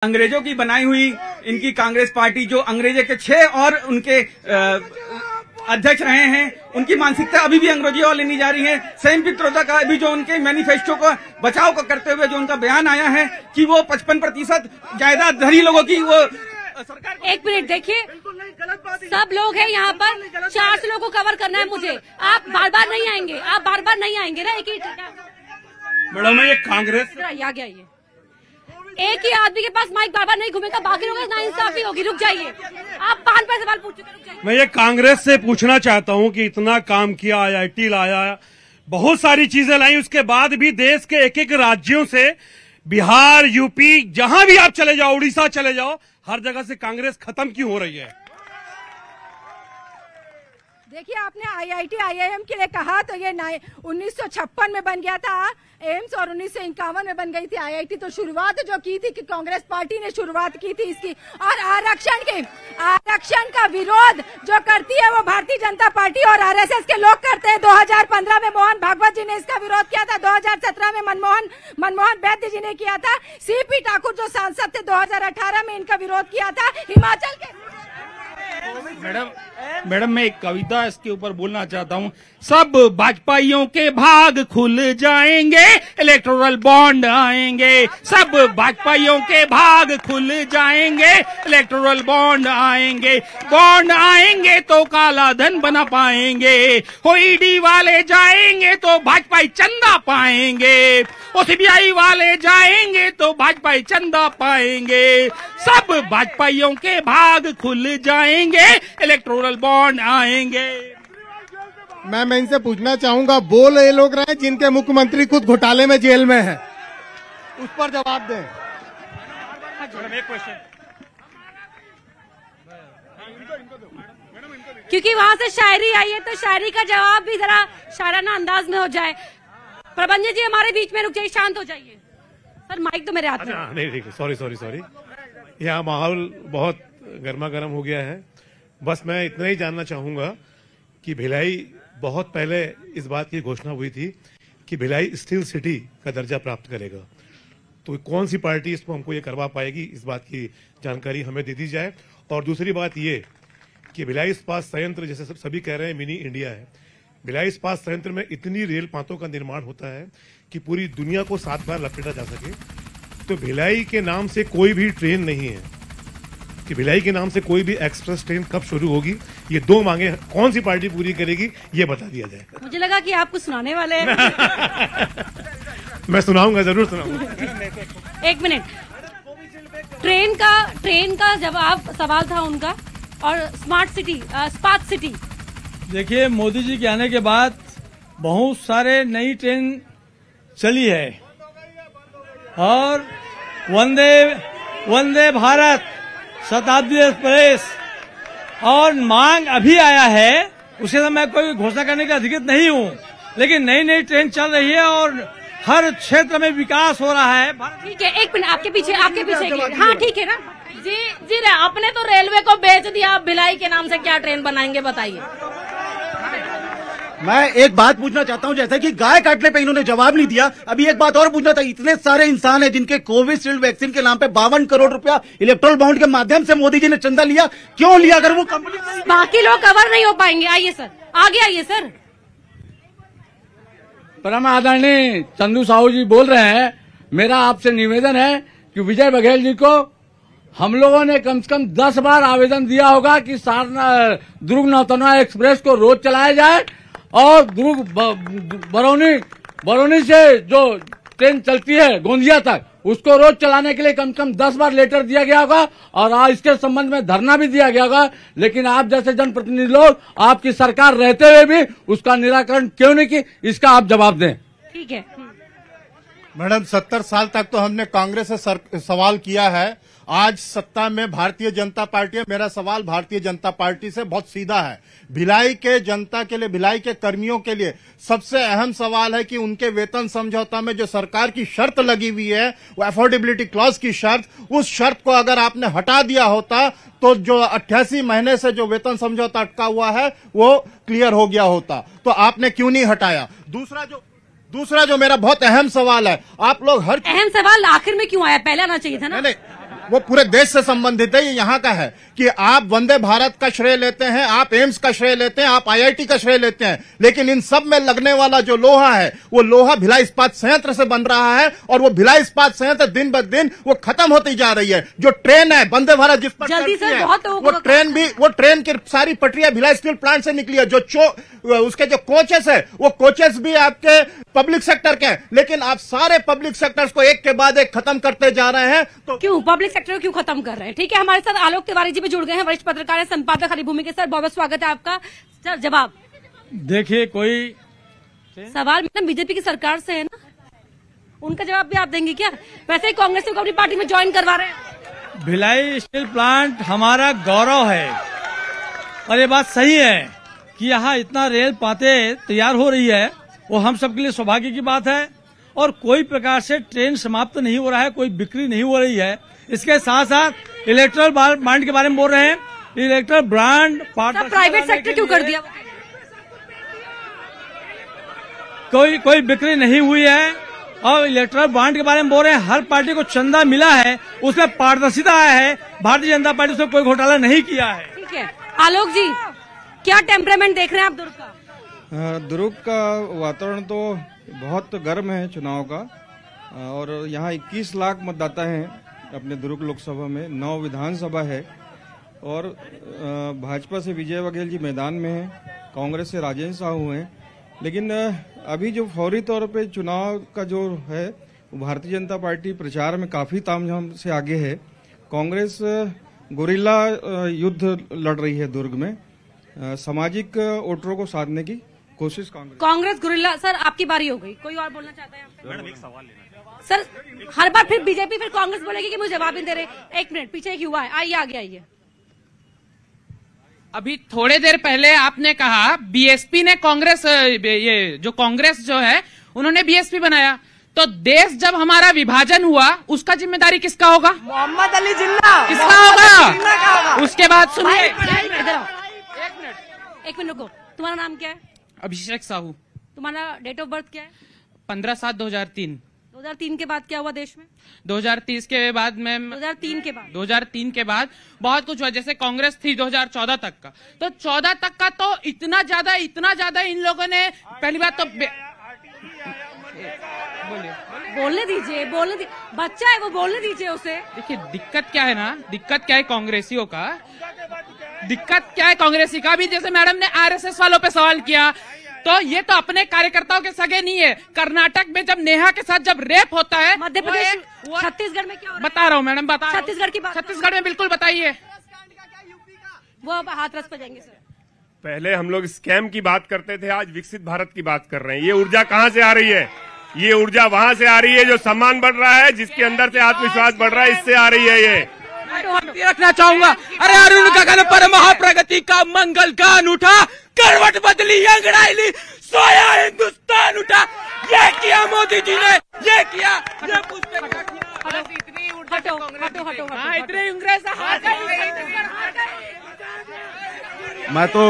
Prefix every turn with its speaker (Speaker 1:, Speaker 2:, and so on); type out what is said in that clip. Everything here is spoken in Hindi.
Speaker 1: अंग्रेजों की बनाई हुई इनकी कांग्रेस पार्टी जो अंग्रेजों के 6 और उनके अध्यक्ष रहे हैं, उनकी मानसिकता अभी भी अंग्रेजी वाली नहीं जा रही है। सैम पित्रोदा का अभी जो उनके मैनिफेस्टो को बचाव को करते हुए जो उनका बयान आया है कि वो 55% जायदाद धरी लोगों की वो सरकार।
Speaker 2: एक मिनट देखिए, सब लोग हैं यहाँ पर, 400 लोगों को कवर करना है मुझे। आप बार बार नहीं आएंगे, आप बार बार नहीं आएंगे ना।
Speaker 1: मैडम ये कांग्रेस
Speaker 2: आ गया, ये एक ही आदमी के पास माइक बार बार नहीं घूमेगा, बाकी लोगों को नाइंसाफी होगी। रुक जाइए, आप 5 पर सवाल पूछ चुके, रुक जाइए।
Speaker 3: मैं ये कांग्रेस से पूछना चाहता हूँ कि इतना काम किया, IIT लाया, बहुत सारी चीजें लाई, उसके बाद भी देश के एक एक राज्यों से, बिहार, यूपी, जहां भी आप चले जाओ, उड़ीसा चले जाओ, हर जगह से कांग्रेस खत्म क्यों हो रही है?
Speaker 4: देखिए, आपने IIT IIM के लिए कहा तो ये 1956 में बन गया था एम्स और 1951 में बन गई थी IIT। तो शुरुआत जो की थी कि कांग्रेस पार्टी ने शुरुआत की थी इसकी। और आरक्षण का विरोध जो करती है वो भारतीय जनता पार्टी और RSS के लोग करते हैं। 2015 में मोहन भागवत जी ने इसका विरोध किया था, 2017 में मनमोहन वैद्य जी ने किया था, CP ठाकुर जो सांसद थे 2018 में इनका विरोध किया था। हिमाचल के
Speaker 5: मैडम मैं एक कविता इसके ऊपर बोलना चाहता हूँ। सब भाजपाइयों के भाग खुल जाएंगे, इलेक्टोरल बॉन्ड आएंगे। सब भाजपाइयों के भाग खुल जाएंगे, इलेक्टोरल बॉन्ड आएंगे। बॉन्ड आएंगे तो काला धन बना पाएंगे। हो ईडी वाले जाएंगे तो भाजपाई चंदा पाएंगे। ओ CBI वाले जाएंगे तो भाजपाई चंदा पाएंगे। सब भाजपाइयों के भाग खुल जाएंगे, इलेक्टोरल बॉन्ड आएंगे।
Speaker 6: मैं इनसे पूछना चाहूंगा, बोल ये लोग रहे हैं जिनके मुख्यमंत्री खुद घोटाले में जेल में है, उस पर जवाब दें।
Speaker 2: क्योंकि वहाँ से शायरी आई है तो शायरी का जवाब भी जरा शायराना अंदाज में हो जाए। प्रबंधक जी हमारे बीच में रुक जाइए, शांत हो जाइए। सर माइक तो मेरे हाथ में।
Speaker 3: नहीं ठीक है, सॉरी। यहाँ माहौल बहुत गर्मा गर्म हो गया है। बस मैं इतना ही जानना चाहूंगा कि भिलाई, बहुत पहले इस बात की घोषणा हुई थी कि भिलाई स्टील सिटी का दर्जा प्राप्त करेगा, तो कौन सी पार्टी इसको हमको ये करवा पाएगी, इस बात की जानकारी हमें दे दी जाए। और दूसरी बात ये कि भिलाई इस्पात संयंत्र, जैसे सभी कह रहे हैं मिनी इंडिया है, भिलाई इस्पात संयंत्र में इतनी रेल पातों का निर्माण होता है कि पूरी दुनिया को 7 बार लपेटा जा सके। तो भिलाई के नाम से कोई भी ट्रेन नहीं है, कि भिलाई के नाम से कोई भी एक्सप्रेस ट्रेन कब शुरू होगी, ये 2 मांगे कौन सी पार्टी पूरी करेगी, ये बता दिया जाए।
Speaker 2: मुझे लगा कि आप कुछ सुनाने वाले हैं।
Speaker 3: मैं सुनाऊंगा, जरूर सुनाऊंगा।
Speaker 2: एक मिनट, ट्रेन का जवाब सवाल था उनका, और स्मार्ट सिटी, स्पात सिटी।
Speaker 7: देखिए, मोदी जी के आने के बाद बहुत सारे नई ट्रेन चली है और वंदे भारत, शताब्दी एक्सप्रेस, और मांग अभी आया है, उसके साथ मैं कोई घोषणा करने का अधिकृत नहीं हूँ, लेकिन नई ट्रेन चल रही है और हर क्षेत्र में विकास हो रहा है।
Speaker 2: ठीक है, एक मिनट, आपके पीछे हाँ ठीक है ना जी आपने तो रेलवे को बेच दिया, आप भिलाई के नाम से क्या ट्रेन बनाएंगे बताइए।
Speaker 8: मैं एक बात पूछना चाहता हूं, जैसे कि गाय काटने पे इन्होंने जवाब नहीं दिया, अभी एक बात और पूछना था। इतने सारे इंसान हैं जिनके कोविशील्ड वैक्सीन के नाम पे 52 करोड़ रुपया इलेक्ट्रोल बॉन्ड के माध्यम से मोदी जी ने चंदा लिया, क्यों लिया? अगर वो कंपनी,
Speaker 2: बाकी लोग कवर नहीं हो पाएंगे। आइए सर, आगे आइए सर।
Speaker 7: परम आदरणीय चंदू साहू जी बोल रहे हैं, मेरा आपसे निवेदन है कि विजय बघेल जी को, हम लोगों ने कम से कम 10 बार आवेदन दिया होगा कि दुर्ग नौतनवा एक्सप्रेस को रोज चलाया जाए, और दुर्ग बरौनी से जो ट्रेन चलती है गोंदिया तक, उसको रोज चलाने के लिए कम से कम 10 बार लेटर दिया गया होगा, और आज इसके संबंध में धरना भी दिया गया होगा। लेकिन आप जैसे जनप्रतिनिधि लोग, आपकी सरकार रहते हुए भी उसका निराकरण क्यों नहीं की, इसका आप जवाब दें।
Speaker 2: ठीक है
Speaker 6: मैडम, 70 साल तक तो हमने कांग्रेस से सवाल किया है, आज सत्ता में भारतीय जनता पार्टी है। मेरा सवाल भारतीय जनता पार्टी से बहुत सीधा है। भिलाई के जनता के लिए, भिलाई के कर्मियों के लिए सबसे अहम सवाल है कि उनके वेतन समझौता में जो सरकार की शर्त लगी हुई है, वो अफोर्डेबिलिटी क्लॉज की शर्त, उस शर्त को अगर आपने हटा दिया होता तो जो 88 महीने से जो वेतन समझौता अटका हुआ है वो क्लियर हो गया होता। तो आपने क्यों नहीं हटाया? दूसरा जो मेरा बहुत अहम सवाल है, आप लोग हर
Speaker 2: अहम सवाल आखिर में क्यों आया, पहले आना चाहिए था ना?
Speaker 6: वो पूरे देश से संबंधित है, ये यहाँ का है कि आप वंदे भारत का श्रेय लेते हैं, आप एम्स का श्रेय लेते हैं, आप IIT का श्रेय लेते हैं, लेकिन इन सब में लगने वाला जो लोहा है वो लोहा भिलाई इस्पात संयंत्र से बन रहा है और वो भिलाई इस्पात संयंत्र दिन ब दिन वो खत्म होती जा रही है। जो ट्रेन है वंदे भारत जिस पर
Speaker 2: जल्दी
Speaker 6: चलती
Speaker 2: से
Speaker 6: है,
Speaker 2: बहुत
Speaker 6: वो ट्रेन की सारी पटरियां भिलाई स्टील प्लांट से निकली है। उसके जो कोचेस है वो कोचेस भी आपके पब्लिक सेक्टर के हैं, लेकिन आप सारे पब्लिक सेक्टर्स को एक के बाद एक खत्म करते जा रहे हैं। तो
Speaker 2: क्यों पब्लिक सेक्टर को क्यों खत्म कर रहे हैं? ठीक है, हमारे साथ आलोक तिवारी जी भी जुड़ गए हैं, वरिष्ठ पत्रकार है, संपादक हरी भूमि के। सर बहुत बहुत स्वागत है आपका। सर जवाब
Speaker 9: देखिए, कोई
Speaker 2: सवाल मतलब बीजेपी की सरकार से है ना, उनका जवाब भी आप देंगे क्या? वैसे ही कांग्रेस को अपनी पार्टी में ज्वाइन करवा रहे हैं।
Speaker 9: भिलाई स्टील प्लांट हमारा गौरव है और ये बात सही है कि यहाँ इतना रेल पाते तैयार हो रही है, वो हम सबके लिए सौभाग्य की बात है। और कोई प्रकार से ट्रेन समाप्त नहीं हो रहा है, कोई बिक्री नहीं हो रही है। इसके साथ साथ इलेक्ट्रल बॉन्ड के बारे में बोल रहे हैं, इलेक्ट्रल बॉन्ड
Speaker 2: प्राइवेट सेक्टर क्यों कर दिया?
Speaker 9: कोई बिक्री नहीं हुई है। और इलेक्ट्रल बॉन्ड के बारे में बोल रहे हैं, हर पार्टी को चंदा मिला है, उसमें पारदर्शिता आया है। भारतीय जनता पार्टी उसमें कोई घोटाला नहीं किया है।
Speaker 2: ठीक है, आलोक जी क्या टेम्परामेंट देख रहे हैं आप दुर्ग का?
Speaker 10: दुर्ग का वातावरण तो बहुत गर्म है चुनाव का, और यहाँ 21 लाख मतदाता हैं अपने दुर्ग लोकसभा में, 9 विधानसभा है, और भाजपा से विजय बघेल जी मैदान में हैं, कांग्रेस से राजेंद्र साहू हैं। लेकिन अभी जो फौरी तौर पे चुनाव का जो है, भारतीय जनता पार्टी प्रचार में काफी तामझाम से आगे है। कांग्रेस गोरिल्ला युद्ध लड़ रही है दुर्ग में, सामाजिक वोटरों को साधने की कोशिश
Speaker 2: कांग्रेस गुरिल्ला। सर आपकी बारी हो गई, कोई और बोलना चाहता है? मैडम एक सवाल लेना। सर हर बार फिर बीजेपी फिर कांग्रेस बोलेगी कि मुझे जवाब नहीं दे रहे। एक मिनट, पीछे एक युवा है, आइए आगे आइए।
Speaker 5: अभी थोड़े देर पहले आपने कहा बीएसपी ने कांग्रेस, ये जो कांग्रेस जो है उन्होंने बीएसपी बनाया, तो देश जब हमारा विभाजन हुआ उसका जिम्मेदारी किसका होगा?
Speaker 11: मोहम्मद अली जिन्ना
Speaker 5: किसका होगा? उसके बाद सुनिए,
Speaker 2: एक मिनट रुको, तुम्हारा नाम क्या है?
Speaker 5: अभिषेक साहू।
Speaker 2: तुम्हारा डेट ऑफ बर्थ क्या है?
Speaker 5: 15/7/2003।
Speaker 2: 2003 के बाद क्या हुआ देश में?
Speaker 5: 2030 के बाद में 2003 के बाद बहुत कुछ हुआ। जैसे कांग्रेस थी 2014 तक का, तो 14 तक का तो इतना ज्यादा इन लोगों ने, पहली बात तो
Speaker 2: बोलने दीजिए, बच्चा है वो, बोलने दीजिए उसे।
Speaker 5: देखिए दिक्कत क्या है कांग्रेसियों का, दिक्कत क्या है कांग्रेसी का भी। जैसे मैडम ने आरएसएस वालों पे सवाल किया, तो ये तो अपने कार्यकर्ताओं के सगे नहीं है। कर्नाटक में जब नेहा के साथ जब रेप होता है,
Speaker 2: मध्य प्रदेश, छत्तीसगढ़ में क्या हो रहा है?
Speaker 5: बता रहा हूँ मैडम, बता।
Speaker 2: छत्तीसगढ़ की बात,
Speaker 5: छत्तीसगढ़ में बिल्कुल बताइए।
Speaker 2: वो अब हाथरस पे जाएंगे सर।
Speaker 12: पहले हम लोग स्कैम की बात करते थे, आज विकसित भारत की बात कर रहे हैं। ये ऊर्जा कहाँ से आ रही है? ये ऊर्जा वहाँ से आ रही है जो सम्मान बढ़ रहा है, जिसके अंदर से आत्मविश्वास बढ़ रहा है, इससे आ रही है। ये
Speaker 5: रखना चाहूंगा। अरे अरुण गगन पर महाप्रगति का मंगल गान उठा, करवट बदली अंगड़ाई ली, सोया हिंदुस्तान उठा। ये किया मोदी जी ने, ये किया, ये
Speaker 2: हटो।
Speaker 5: इतने अंग्रेज
Speaker 6: मैं तो